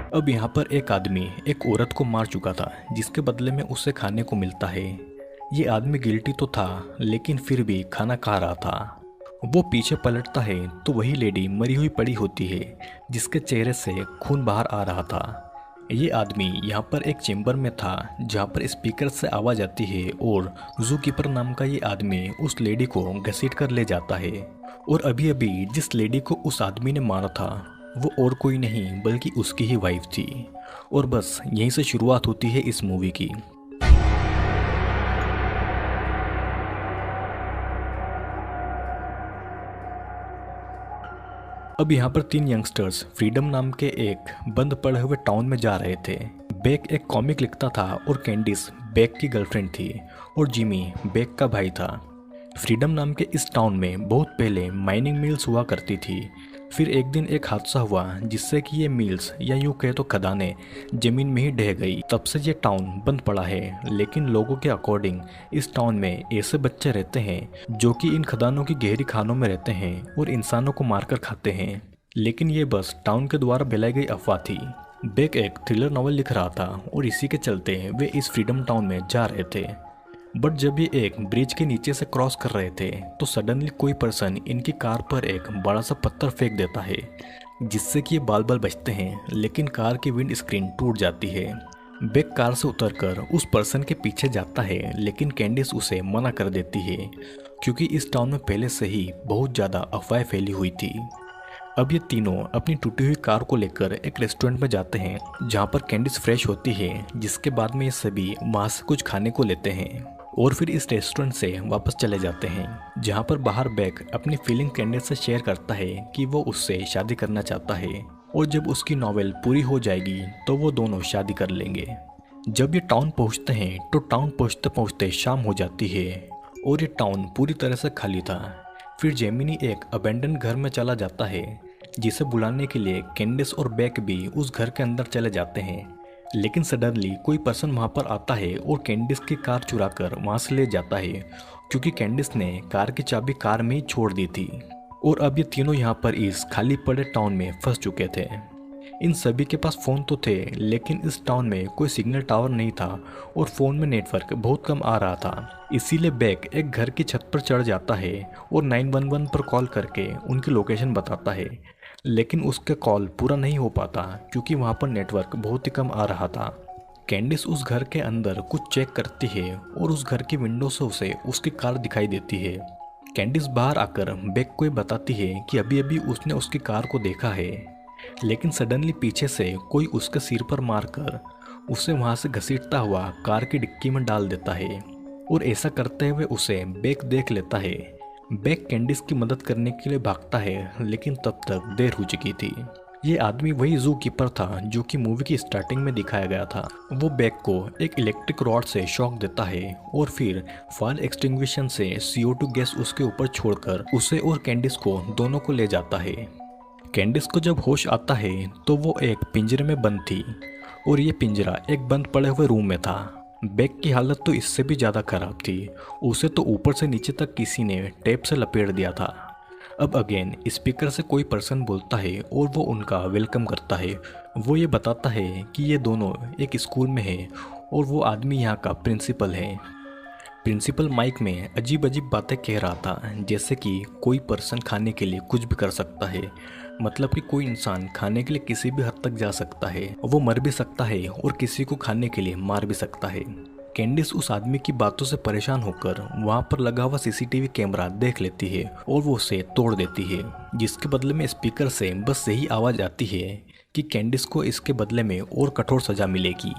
अब यहाँ पर एक आदमी एक औरत को मार चुका था जिसके बदले में उसे खाने को मिलता है। ये आदमी गिल्टी तो था लेकिन फिर भी खाना खा रहा था। वो पीछे पलटता है तो वही लेडी मरी हुई पड़ी होती है जिसके चेहरे से खून बाहर आ रहा था। ये आदमी यहाँ पर एक चेंबर में था जहाँ पर स्पीकर से आवाज़ आती है और जू कीपर नाम का ये आदमी उस लेडी को घसीट कर ले जाता है। और अभी अभी जिस लेडी को उस आदमी ने मारा था वो और कोई नहीं बल्कि उसकी ही वाइफ थी। और बस यहीं से शुरुआत होती है इस मूवी की। अब यहाँ पर तीन यंगस्टर्स फ्रीडम नाम के एक बंद पड़े हुए टाउन में जा रहे थे। बेक एक कॉमिक लिखता था और कैंडिस बेक की गर्लफ्रेंड थी और जिमी बेक का भाई था। फ्रीडम नाम के इस टाउन में बहुत पहले माइनिंग मिल्स हुआ करती थी। फिर एक दिन एक हादसा हुआ जिससे कि ये मिल्स या यूँ कहे तो खदानें जमीन में ही ढह गई। तब से ये टाउन बंद पड़ा है। लेकिन लोगों के अकॉर्डिंग इस टाउन में ऐसे बच्चे रहते हैं जो कि इन खदानों की गहरी खानों में रहते हैं और इंसानों को मारकर खाते हैं। लेकिन ये बस टाउन के द्वारा फैलाई गई अफवाह थी। बेक एक थ्रिलर नॉवल लिख रहा था और इसी के चलते वे इस फ्रीडम टाउन में जा रहे थे। बट जब ये एक ब्रिज के नीचे से क्रॉस कर रहे थे तो सडनली कोई पर्सन इनकी कार पर एक बड़ा सा पत्थर फेंक देता है जिससे कि ये बाल बाल बचते हैं। लेकिन कार की विंड स्क्रीन टूट जाती है। बेक कार से उतरकर उस पर्सन के पीछे जाता है लेकिन कैंडिस उसे मना कर देती है क्योंकि इस टाउन में पहले से ही बहुत ज़्यादा अफवाहें फैली हुई थी। अब ये तीनों अपनी टूटी हुई कार को लेकर एक रेस्टोरेंट में जाते हैं जहाँ पर कैंडिस फ्रेश होती है, जिसके बाद में ये सभी वहाँ से कुछ खाने को लेते हैं और फिर इस रेस्टोरेंट से वापस चले जाते हैं जहाँ पर बाहर बेक अपनी फीलिंग कैंडिस से शेयर करता है कि वो उससे शादी करना चाहता है और जब उसकी नॉवेल पूरी हो जाएगी तो वो दोनों शादी कर लेंगे। जब ये टाउन पहुँचते हैं तो टाउन पहुँचते पहुँचते शाम हो जाती है और ये टाउन पूरी तरह से खाली था। फिर जेमिनी एक अबेंडन घर में चला जाता है जिसे बुलाने के लिए कैंडिस और बेक भी उस घर के अंदर चले जाते हैं। लेकिन सडनली कोई पर्सन वहां पर आता है और कैंडिस की कार चुराकर वहां से ले जाता है क्योंकि कैंडिस ने कार की चाबी कार में ही छोड़ दी थी। और अब ये तीनों यहाँ पर इस खाली पड़े टाउन में फंस चुके थे। इन सभी के पास फ़ोन तो थे लेकिन इस टाउन में कोई सिग्नल टावर नहीं था और फ़ोन में नेटवर्क बहुत कम आ रहा था। इसीलिए बेक एक घर की छत पर चढ़ जाता है और 911 पर कॉल करके उनकी लोकेशन बताता है। लेकिन उसका कॉल पूरा नहीं हो पाता क्योंकि वहाँ पर नेटवर्क बहुत ही कम आ रहा था। कैंडिस उस घर के अंदर कुछ चेक करती है और उस घर की विंडो से उसे उसकी कार दिखाई देती है। कैंडिस बाहर आकर बेक को बताती है कि अभी अभी उसने उसकी कार को देखा है। लेकिन सडनली पीछे से कोई उसके सिर पर मारकर उसे वहां से घसीटता हुआ कार की डिक्की में डाल देता है और ऐसा करते हुए उसे बेक देख लेता है। बेक कैंडिस की मदद करने के लिए भागता है लेकिन तब तक देर हो चुकी थी। ये आदमी वही जू कीपर था जो कि मूवी की स्टार्टिंग में दिखाया गया था। वो बेक को एक इलेक्ट्रिक रॉड से शॉक देता है और फिर फायर एक्सटिंग्विशन से CO2 गैस उसके ऊपर छोड़कर उसे और कैंडिस को दोनों को ले जाता है। कैंडिस को जब होश आता है तो वो एक पिंजरे में बंद थी और ये पिंजरा एक बंद पड़े हुए रूम में था। बेक की हालत तो इससे भी ज़्यादा खराब थी। उसे तो ऊपर से नीचे तक किसी ने टेप से लपेट दिया था। अब अगेन स्पीकर से कोई पर्सन बोलता है और वो उनका वेलकम करता है। वो ये बताता है कि ये दोनों एक स्कूल में हैं और वो आदमी यहाँ का प्रिंसिपल है। प्रिंसिपल माइक में अजीब अजीब बातें कह रहा था जैसे कि कोई पर्सन खाने के लिए कुछ भी कर सकता है, मतलब कि कोई इंसान खाने के लिए किसी भी हद तक जा सकता है, वो मर भी सकता है और किसी को खाने के लिए मार भी सकता है। कैंडिस उस आदमी की बातों से परेशान होकर वहाँ पर लगा हुआ CCTV कैमरा देख लेती है और वो उसे तोड़ देती है, जिसके बदले में स्पीकर से बस यही आवाज़ आती है कि कैंडिस को इसके बदले में और कठोर सजा मिलेगी।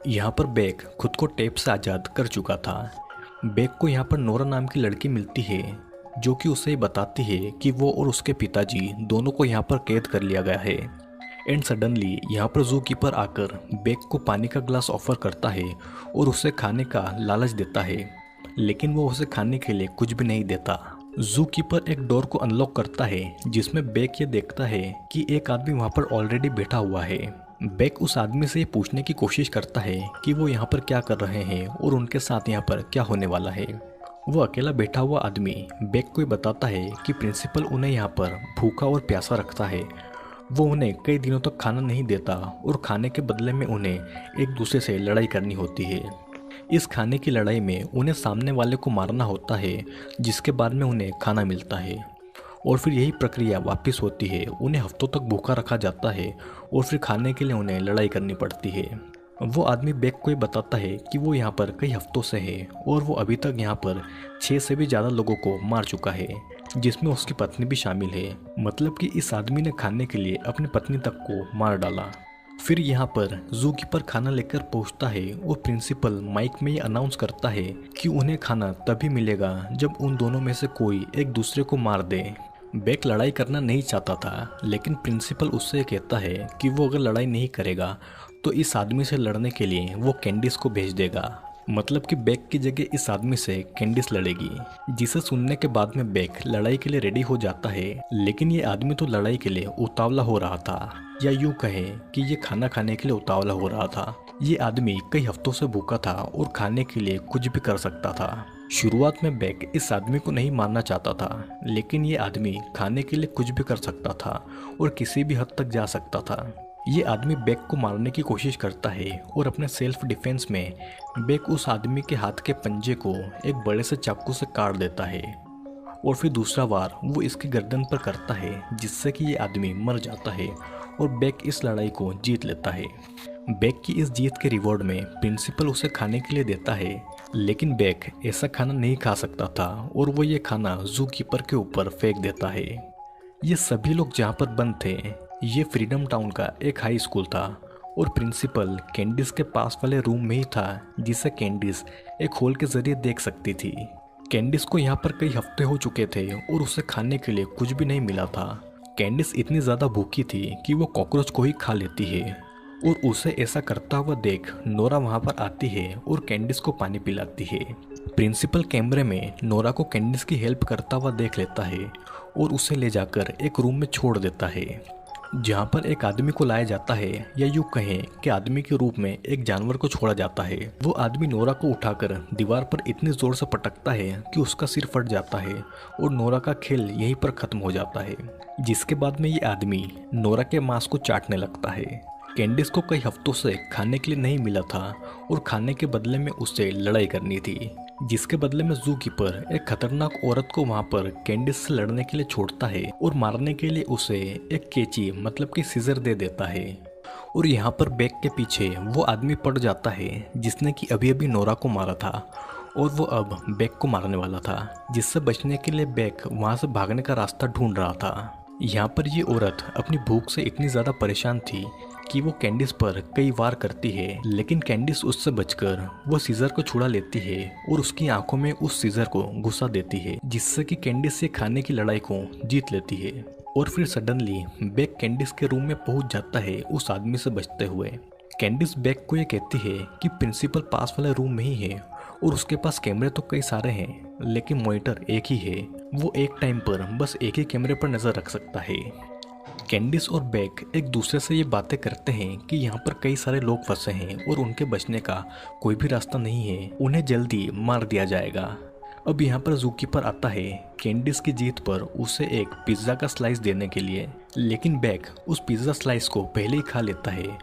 यहाँ पर बेक खुद को टेप से आज़ाद कर चुका था। बेक को यहाँ पर नोरा नाम की लड़की मिलती है जो कि उसे बताती है कि वो और उसके पिताजी दोनों को यहाँ पर कैद कर लिया गया है। एंड सडनली यहाँ पर जू कीपर आकर बेक को पानी का ग्लास ऑफर करता है और उसे खाने का लालच देता है, लेकिन वो उसे खाने के लिए कुछ भी नहीं देता। जू कीपर एक डोर को अनलॉक करता है जिसमें बेक ये देखता है कि एक आदमी वहाँ पर ऑलरेडी बैठा हुआ है। बेक उस आदमी से पूछने की कोशिश करता है कि वो यहाँ पर क्या कर रहे हैं और उनके साथ यहाँ पर क्या होने वाला है। वो अकेला बैठा हुआ आदमी बेक को बताता है कि प्रिंसिपल उन्हें यहाँ पर भूखा और प्यासा रखता है वो उन्हें कई दिनों तक खाना नहीं देता और खाने के बदले में उन्हें एक दूसरे से लड़ाई करनी होती है। इस खाने की लड़ाई में उन्हें सामने वाले को मारना होता है, जिसके बाद में उन्हें खाना मिलता है और फिर यही प्रक्रिया वापस होती है। उन्हें हफ्तों तक भूखा रखा जाता है और फिर खाने के लिए उन्हें लड़ाई करनी पड़ती है। वो आदमी बेक को ये बताता है कि वो यहाँ पर कई हफ्तों से है और वो अभी तक यहाँ पर 6 से भी ज़्यादा लोगों को मार चुका है, जिसमें उसकी पत्नी भी शामिल है। मतलब कि इस आदमी ने खाने के लिए अपनी पत्नी तक को मार डाला। फिर यहाँ पर जू कीपर खाना लेकर पहुँचता है और प्रिंसिपल माइक में ये अनाउंस करता है कि उन्हें खाना तभी मिलेगा जब उन दोनों में से कोई एक दूसरे को मार दे। बेक लड़ाई करना नहीं चाहता था, लेकिन प्रिंसिपल उससे कहता है कि वो अगर लड़ाई नहीं करेगा तो इस आदमी से लड़ने के लिए वो कैंडिस को भेज देगा। मतलब कि बेक की जगह इस आदमी से कैंडिस लड़ेगी, जिसे सुनने के बाद में बेक लड़ाई के लिए रेडी हो जाता है। लेकिन ये आदमी तो लड़ाई के लिए उतावला हो रहा था, या यूँ कहे कि ये खाना खाने के लिए उतावला हो रहा था। ये आदमी कई हफ्तों से भूखा था और खाने के लिए कुछ भी कर सकता था। शुरुआत में बेक इस आदमी को नहीं मारना चाहता था, लेकिन ये आदमी खाने के लिए कुछ भी कर सकता था और किसी भी हद तक जा सकता था। ये आदमी बेक को मारने की कोशिश करता है और अपने सेल्फ डिफेंस में बेक उस आदमी के हाथ के पंजे को एक बड़े से चाकू से काट देता है और फिर दूसरा वार वो इसकी गर्दन पर करता है, जिससे कि ये आदमी मर जाता है और बेक इस लड़ाई को जीत लेता है। बेक की इस जीत के रिवॉर्ड में प्रिंसिपल उसे खाने के लिए देता है, लेकिन बेक ऐसा खाना नहीं खा सकता था और वो ये खाना जू कीपर के ऊपर फेंक देता है। ये सभी लोग जहाँ पर बंद थे, ये फ्रीडम टाउन का एक हाई स्कूल था और प्रिंसिपल कैंडिस के पास वाले रूम में ही था, जिसे कैंडिस एक होल के जरिए देख सकती थी। कैंडिस को यहाँ पर कई हफ्ते हो चुके थे और उसे खाने के लिए कुछ भी नहीं मिला था। कैंडिस इतनी ज़्यादा भूखी थी कि वो कॉकरोच को ही खा लेती है और उसे ऐसा करता हुआ देख नोरा वहाँ पर आती है और कैंडिस को पानी पिलाती है। प्रिंसिपल कैमरे में नोरा को कैंडिस की हेल्प करता हुआ देख लेता है और उसे ले जाकर एक रूम में छोड़ देता है, जहाँ पर एक आदमी को लाया जाता है, या यूँ कहें कि आदमी के रूप में एक जानवर को छोड़ा जाता है। वो आदमी नोरा को उठाकर दीवार पर इतनी जोर से पटकता है कि उसका सिर फट जाता है और नोरा का खेल यहीं पर खत्म हो जाता है। जिसके बाद में ये आदमी नोरा के मांस को चाटने लगता है। कैंडिस को कई हफ्तों से खाने के लिए नहीं मिला था और खाने के बदले में उससे लड़ाई करनी थी, जिसके बदले में जू कीपर एक खतरनाक औरत को वहां पर कैंडिस से लड़ने के लिए छोड़ता है और मारने के लिए उसे एक कैंची मतलब कि सीजर दे देता है। और यहाँ पर बेक के पीछे वो आदमी पड़ जाता है जिसने कि अभी अभी नोरा को मारा था और वो अब बेक को मारने वाला था, जिससे बचने के लिए बेक वहाँ से भागने का रास्ता ढूंढ रहा था। यहाँ पर ये औरत अपनी भूख से इतनी ज़्यादा परेशान थी कि वो कैंडिस पर कई वार करती है, लेकिन कैंडिस उससे बचकर वो सीजर को छुड़ा लेती है और उसकी आंखों में उस सीजर को घुसा देती है, जिससे कि कैंडिस से खाने की लड़ाई को जीत लेती है। और फिर सडनली बेक कैंडिस के रूम में पहुंच जाता है उस आदमी से बचते हुए। कैंडिस बेक को ये कहती है कि प्रिंसिपल पास वाले रूम में ही है और उसके पास कैमरे तो कई सारे हैं, लेकिन मॉनिटर एक ही है। वो एक टाइम पर बस एक ही कैमरे पर नजर रख सकता है। कैंडिस और बेक एक दूसरे से ये बातें करते हैं कि यहाँ पर कई सारे लोग फंसे हैं और उनके बचने का कोई भी रास्ता नहीं है, उन्हें जल्दी मार दिया जाएगा। अब यहाँ पर जू कीपर आता है कैंडिस की जीत पर उसे एक पिज्ज़ा का स्लाइस देने के लिए, लेकिन बेक उस पिज्ज़ा स्लाइस को पहले ही खा लेता है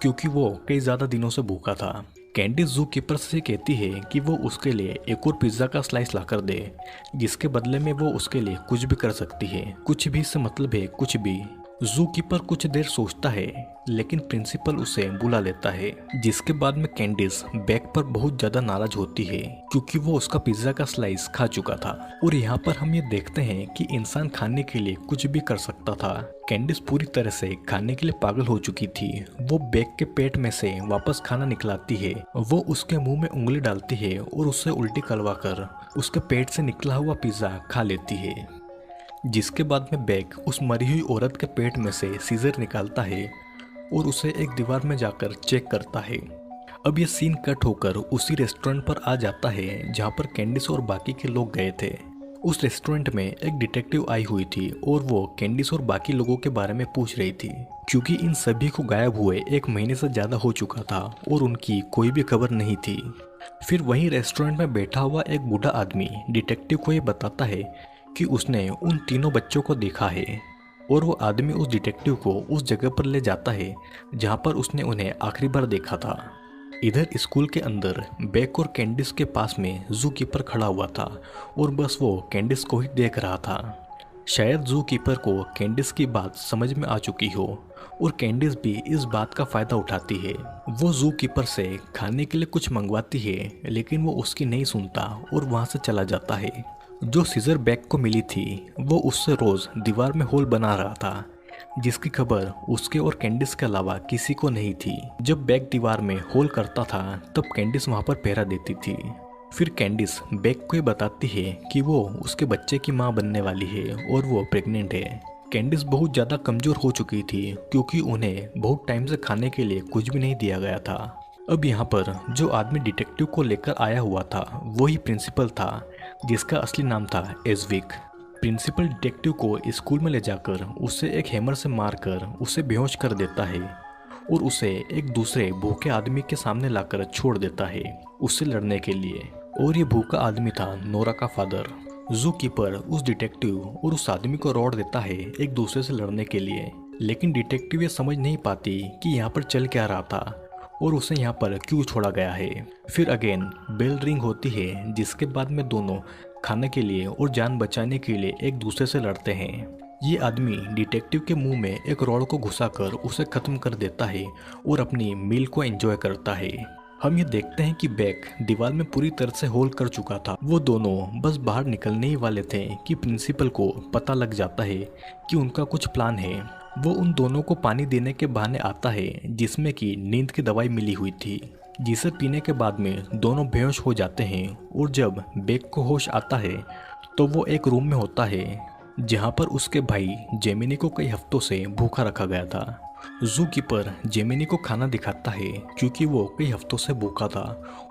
क्योंकि वो कई ज़्यादा दिनों से भूखा था। कैंडिस जू कीपर से कहती है कि वो उसके लिए एक और पिज्ज़ा का स्लाइस लाकर दे, जिसके बदले में वो उसके लिए कुछ भी कर सकती है। कुछ भी से मतलब है कुछ भी। जू कीपर कुछ देर सोचता है, लेकिन प्रिंसिपल उसे बुला लेता है, जिसके बाद में कैंडिस बेक पर बहुत ज्यादा नाराज होती है क्योंकि वो उसका पिज्जा का स्लाइस खा चुका था। और यहाँ पर हम ये देखते हैं कि इंसान खाने के लिए कुछ भी कर सकता था। कैंडिस पूरी तरह से खाने के लिए पागल हो चुकी थी। वो बेक के पेट में से वापस खाना निकलाती है, वो उसके मुंह में उंगली डालती है और उसे उल्टी करवाकर उसके पेट से निकला हुआ पिज्जा खा लेती है। जिसके बाद में बेक उस मरी हुई औरत के पेट में से सीजर निकालता है और उसे एक दीवार में जाकर चेक करता है। अब ये सीन कट होकर उसी रेस्टोरेंट पर आ जाता है जहाँ पर कैंडिस और बाकी के लोग गए थे। उस रेस्टोरेंट में एक डिटेक्टिव आई हुई थी और वो कैंडिस और बाकी लोगों के बारे में पूछ रही थी, क्योंकि इन सभी को गायब हुए 1 महीने से ज़्यादा हो चुका था और उनकी कोई भी खबर नहीं थी। फिर वहीं रेस्टोरेंट में बैठा हुआ एक बूढ़ा आदमी डिटेक्टिव को ये बताता है कि उसने उन तीनों बच्चों को देखा है और वो आदमी उस डिटेक्टिव को उस जगह पर ले जाता है जहाँ पर उसने उन्हें आखिरी बार देखा था। इधर स्कूल के अंदर बेक और कैंडिस के पास में जू कीपर खड़ा हुआ था और बस वो कैंडिस को ही देख रहा था। शायद जू कीपर को कैंडिस की बात समझ में आ चुकी हो और कैंडिस भी इस बात का फायदा उठाती है। वो जू कीपर से खाने के लिए कुछ मंगवाती है लेकिन वो उसकी नहीं सुनता और वहाँ से चला जाता है। जो सीजर बेक को मिली थी वो उससे रोज दीवार में होल बना रहा था, जिसकी खबर उसके और कैंडिस के अलावा किसी को नहीं थी। जब बेक दीवार में होल करता था तब कैंडिस वहाँ पर पहरा देती थी। फिर कैंडिस बेक को ये बताती है कि वो उसके बच्चे की माँ बनने वाली है और वो प्रेग्नेंट है। कैंडिस बहुत ज़्यादा कमज़ोर हो चुकी थी क्योंकि उन्हें बहुत टाइम से खाने के लिए कुछ भी नहीं दिया गया था। अब यहाँ पर जो आदमी डिटेक्टिव को लेकर आया हुआ था वही प्रिंसिपल था, जिसका असली नाम था एजविक। प्रिंसिपल डिटेक्टिव को स्कूल में ले जाकर उसे एक हैमर से मारकर उसे बेहोश कर देता है और उसे एक दूसरे भूखे आदमी के सामने लाकर छोड़ देता है उससे लड़ने के लिए। और ये भूखा आदमी था नोरा का फादर। जू कीपर उस डिटेक्टिव और उस आदमी को रोड देता है एक दूसरे से लड़ने के लिए, लेकिन डिटेक्टिव ये समझ नहीं पाती कि यहाँ पर चल क्या रहा था और उसे यहाँ पर क्यों छोड़ा गया है। फिर अगेन बेल रिंग होती है, जिसके बाद में दोनों खाने के लिए और जान बचाने के लिए एक दूसरे से लड़ते हैं। ये आदमी डिटेक्टिव के मुंह में एक रॉड को घुसाकर उसे खत्म कर देता है और अपनी मील को एंजॉय करता है। हम ये देखते हैं कि बेक दीवार में पूरी तरह से होल कर चुका था। वो दोनों बस बाहर निकलने ही वाले थे कि प्रिंसिपल को पता लग जाता है कि उनका कुछ प्लान है। वो उन दोनों को पानी देने के बहाने आता है जिसमें कि नींद की दवाई मिली हुई थी, जिसे पीने के बाद में दोनों बेहोश हो जाते हैं। और जब बेक को होश आता है तो वो एक रूम में होता है जहाँ पर उसके भाई जेमिनी को कई हफ्तों से भूखा रखा गया था। जू कीपर जेमिनी को खाना दिखाता है क्योंकि वो कई हफ्तों से भूखा था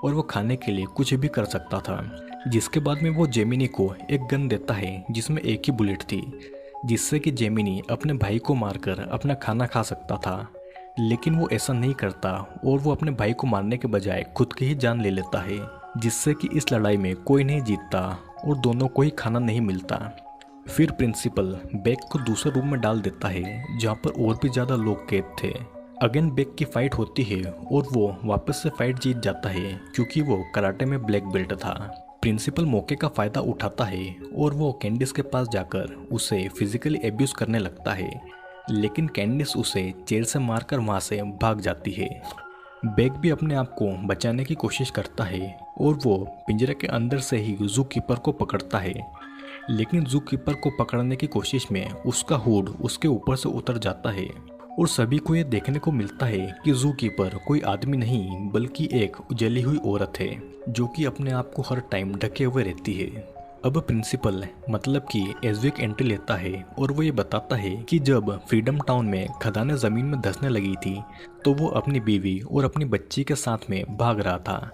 और वो खाने के लिए कुछ भी कर सकता था। जिसके बाद में वो जेमिनी को एक गन देता है जिसमें एक ही बुलेट थी, जिससे कि जेमिनी अपने भाई को मारकर अपना खाना खा सकता था। लेकिन वो ऐसा नहीं करता और वो अपने भाई को मारने के बजाय खुद की ही जान ले लेता है, जिससे कि इस लड़ाई में कोई नहीं जीतता और दोनों को ही खाना नहीं मिलता। फिर प्रिंसिपल बेक को दूसरे रूम में डाल देता है जहाँ पर और भी ज़्यादा लोग कैद थे। अगेन बेक की फाइट होती है और वो वापस से फाइट जीत जाता है क्योंकि वो कराटे में ब्लैक बेल्ट था। प्रिंसिपल मौके का फ़ायदा उठाता है और वो कैंडिस के पास जाकर उसे फिजिकली एब्यूज़ करने लगता है, लेकिन कैंडिस उसे चेयर से मारकर वहाँ से भाग जाती है। बेक भी अपने आप को बचाने की कोशिश करता है और वो पिंजरे के अंदर से ही जू कीपर को पकड़ता है, लेकिन जू कीपर को पकड़ने की कोशिश में उसका हुड उसके ऊपर से उतर जाता है और सभी को ये देखने को मिलता है कि जू कीपर कोई आदमी नहीं बल्कि एक जली हुई औरत है जो कि अपने आप को हर टाइम ढके हुए रहती है। अब प्रिंसिपल मतलब कि एजविक एंट्री लेता है और वो ये बताता है कि जब फ्रीडम टाउन में खदानें ज़मीन में धंसने लगी थी तो वो अपनी बीवी और अपनी बच्ची के साथ में भाग रहा था,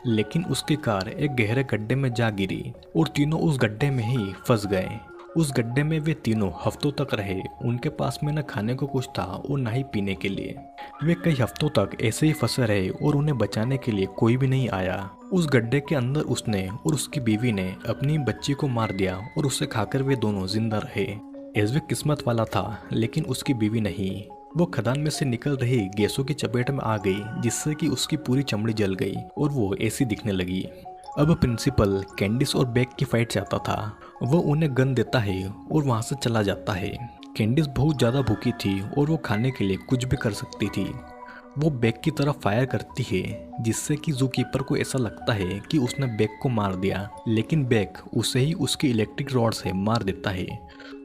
लेकिन उसकी कार एक गहरे गड्ढे में जा गिरी और तीनों उस गड्ढे में ही फंस गए। उस गड्ढे में वे तीनों हफ्तों तक रहे। उनके पास में न खाने को कुछ था और न ही पीने के लिए। वे कई हफ्तों तक ऐसे ही फंसे रहे और उन्हें बचाने के लिए कोई भी नहीं आया। उस गड्ढे के अंदर उसने और उसकी बीवी ने अपनी बच्ची को मार दिया और उसे खाकर वे दोनों जिंदा रहे। एजविक किस्मत वाला था लेकिन उसकी बीवी नहीं। वो खदान में से निकल रही गैसों की चपेट में आ गई, जिससे कि उसकी पूरी चमड़ी जल गई और वो ऐसी दिखने लगी। अब प्रिंसिपल कैंडिस और बेक की फाइट चाहता था। वो उन्हें गन देता है और वहाँ से चला जाता है। कैंडिस बहुत ज़्यादा भूखी थी और वो खाने के लिए कुछ भी कर सकती थी। वो बेक की तरफ फायर करती है, जिससे कि जू कीपर को ऐसा लगता है कि उसने बेक को मार दिया, लेकिन बेक उसे ही उसकी इलेक्ट्रिक रॉड से मार देता है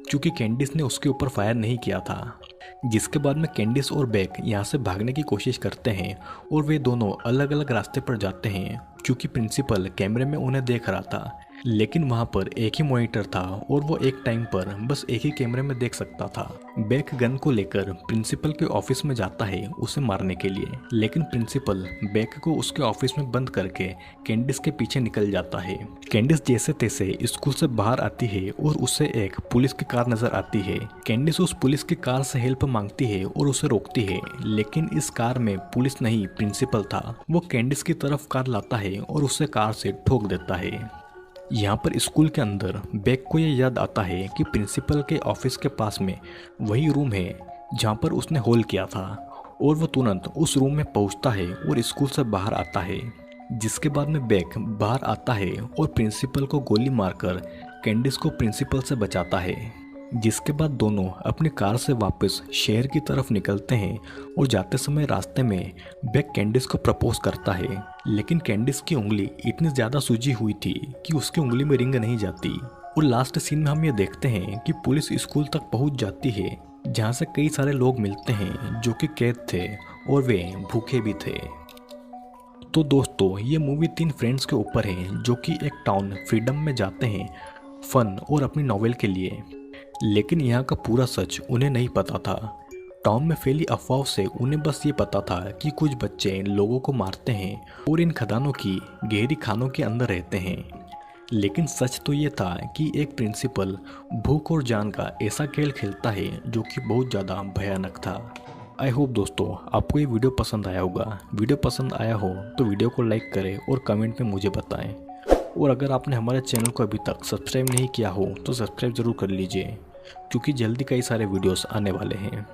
क्योंकि कैंडिस ने उसके ऊपर फायर नहीं किया था। जिसके बाद में कैंडिस और बेक यहाँ से भागने की कोशिश करते हैं और वे दोनों अलग अलग रास्ते पर जाते हैं क्योंकि प्रिंसिपल कैमरे में उन्हें देख रहा था, लेकिन वहाँ पर एक ही मॉनिटर था और वो एक टाइम पर बस एक ही कैमरे में देख सकता था। बेक गन को लेकर प्रिंसिपल के ऑफिस में जाता है उसे मारने के लिए, लेकिन प्रिंसिपल बेक को उसके ऑफिस में बंद करके कैंडिस के पीछे निकल जाता है। कैंडिस जैसे तैसे स्कूल से बाहर आती है और उसे एक पुलिस की कार नजर आती है। कैंडिस उस पुलिस की कार से हेल्प मांगती है और उसे रोकती है, लेकिन इस कार में पुलिस नहीं प्रिंसिपल था। वो कैंडिस की तरफ कार लाता है और उसे कार से ठोक देता है। यहाँ पर स्कूल के अंदर बेक को ये याद आता है कि प्रिंसिपल के ऑफिस के पास में वही रूम है जहाँ पर उसने होल किया था, और वो तुरंत उस रूम में पहुँचता है और स्कूल से बाहर आता है। जिसके बाद में बेक बाहर आता है और प्रिंसिपल को गोली मारकर कैंडिस को प्रिंसिपल से बचाता है। जिसके बाद दोनों अपनी कार से वापस शहर की तरफ निकलते हैं और जाते समय रास्ते में बेक कैंडिस को प्रपोज करता है, लेकिन कैंडिस की उंगली इतनी ज़्यादा सूजी हुई थी कि उसकी उंगली में रिंग नहीं जाती। और लास्ट सीन में हम ये देखते हैं कि पुलिस स्कूल तक पहुंच जाती है, जहां से कई सारे लोग मिलते हैं जो कि कैद थे और वे भूखे भी थे। तो दोस्तों, ये मूवी 3 फ्रेंड्स के ऊपर है जो कि एक टाउन फ्रीडम में जाते हैं फन और अपनी नॉवेल के लिए, लेकिन यहाँ का पूरा सच उन्हें नहीं पता था। टाउन में फैली अफवाहों से उन्हें बस ये पता था कि कुछ बच्चे लोगों को मारते हैं और इन खदानों की गहरी खानों के अंदर रहते हैं। लेकिन सच तो ये था कि एक प्रिंसिपल भूख और जान का ऐसा खेल खेलता है जो कि बहुत ज़्यादा भयानक था। आई होप दोस्तों आपको ये वीडियो पसंद आया होगा। वीडियो पसंद आया हो तो वीडियो को लाइक करें और कमेंट में मुझे बताएं। और अगर आपने हमारे चैनल को अभी तक सब्सक्राइब नहीं किया हो तो सब्सक्राइब ज़रूर कर लीजिए, क्योंकि जल्दी कई सारे वीडियोस आने वाले हैं।